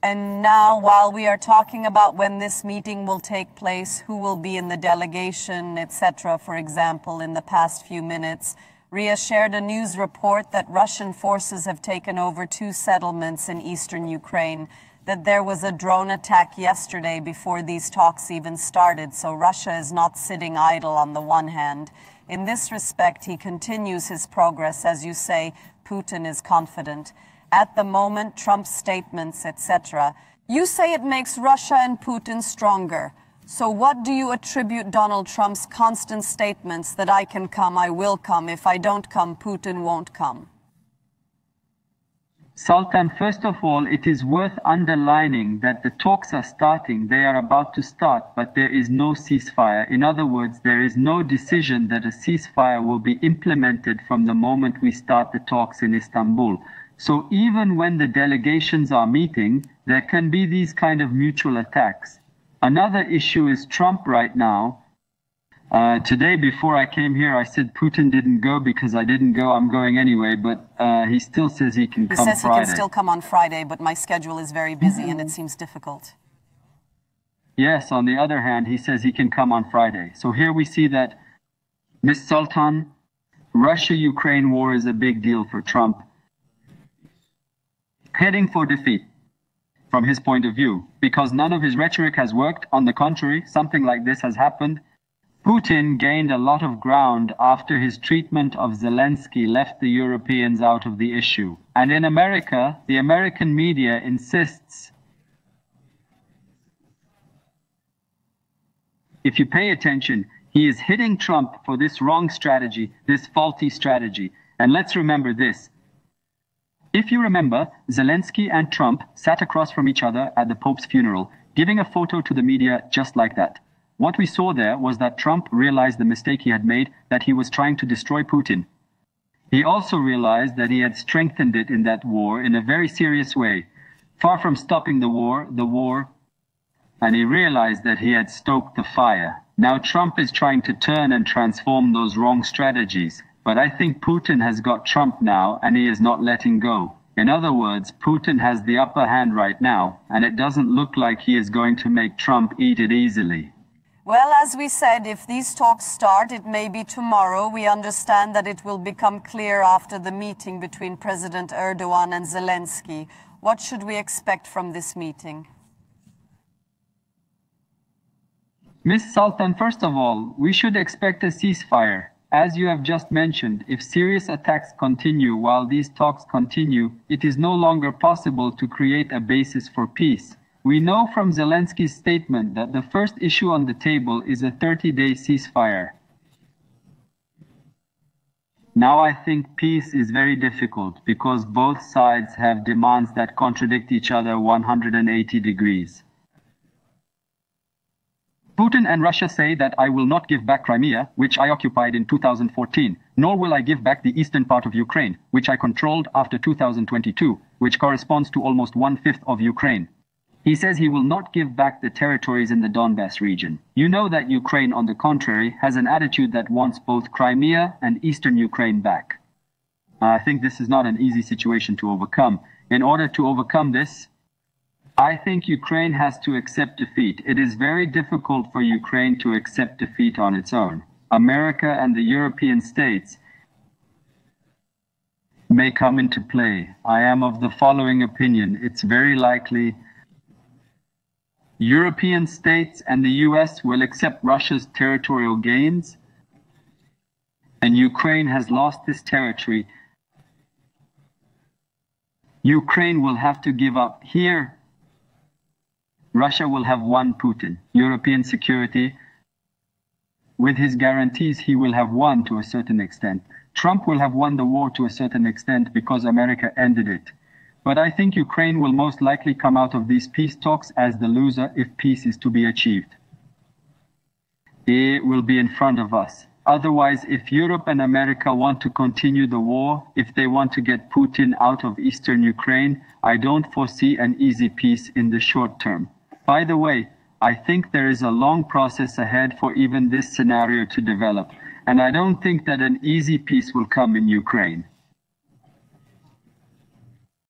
And now, while we are talking about when this meeting will take place, who will be in the delegation, etc., for example, in the past few minutes, Ria shared a news report that Russian forces have taken over 2 settlements in eastern Ukraine, that there was a drone attack yesterday before these talks even started, so Russia is not sitting idle on the one hand. In this respect, he continues his progress. As you say, Putin is confident. At the moment, Trump's statements, etc. You say it makes Russia and Putin stronger. So what do you attribute Donald Trump's constant statements that I can come, I will come, if I don't come, Putin won't come? Sultan, first of all, it is worth underlining that the talks are starting, they are about to start, but there is no ceasefire. In other words, there is no decision that a ceasefire will be implemented from the moment we start the talks in Istanbul. So even when the delegations are meeting, there can be these kind of mutual attacks. Another issue is Trump right now. Today, before I came here, I said Putin didn't go because I didn't go. I'm going anyway, but he still says he can come Friday. He says he can still come on Friday, but my schedule is very busy and it seems difficult. Yes, on the other hand, he says he can come on Friday. So here we see that, Ms. Sultan, Russia-Ukraine war is a big deal for Trump. Heading for defeat, from his point of view, because none of his rhetoric has worked. On the contrary, something like this has happened. Putin gained a lot of ground after his treatment of Zelensky left the Europeans out of the issue. And in America, the American media insists, if you pay attention, he is hitting Trump for this wrong strategy, this faulty strategy. And let's remember this. If you remember, Zelensky and Trump sat across from each other at the Pope's funeral, giving a photo to the media just like that. What we saw there was that Trump realized the mistake he had made, that he was trying to destroy Putin. He also realized that he had strengthened it in that war in a very serious way. Far from stopping the war, and he realized that he had stoked the fire. Now Trump is trying to turn and transform those wrong strategies. But I think Putin has got Trump now, and he is not letting go. In other words, Putin has the upper hand right now, and it doesn't look like he is going to make Trump eat it easily. Well, as we said, if these talks start, it may be tomorrow. We understand that it will become clear after the meeting between President Erdogan and Zelensky. What should we expect from this meeting? Ms. Sultan, first of all, we should expect a ceasefire. As you have just mentioned, if serious attacks continue while these talks continue, it is no longer possible to create a basis for peace. We know from Zelensky's statement that the first issue on the table is a 30-day ceasefire. Now I think peace is very difficult because both sides have demands that contradict each other 180 degrees. Putin and Russia say that I will not give back Crimea, which I occupied in 2014, nor will I give back the eastern part of Ukraine, which I controlled after 2022, which corresponds to almost 1/5 of Ukraine. He says he will not give back the territories in the Donbas region. You know that Ukraine, on the contrary, has an attitude that wants both Crimea and eastern Ukraine back. I think this is not an easy situation to overcome. In order to overcome this, I think Ukraine has to accept defeat. It is very difficult for Ukraine to accept defeat on its own. America and the European states may come into play. I am of the following opinion. It's very likely European states and the US will accept Russia's territorial gains, and Ukraine has lost this territory. Ukraine will have to give up. Here, Russia will have won Putin. European security, with his guarantees, he will have won to a certain extent. Trump will have won the war to a certain extent because America ended it. But I think Ukraine will most likely come out of these peace talks as the loser if peace is to be achieved. It will be in front of us. Otherwise, if Europe and America want to continue the war, if they want to get Putin out of eastern Ukraine, I don't foresee an easy peace in the short term. By the way, I think there is a long process ahead for even this scenario to develop, and I don't think that an easy peace will come in Ukraine.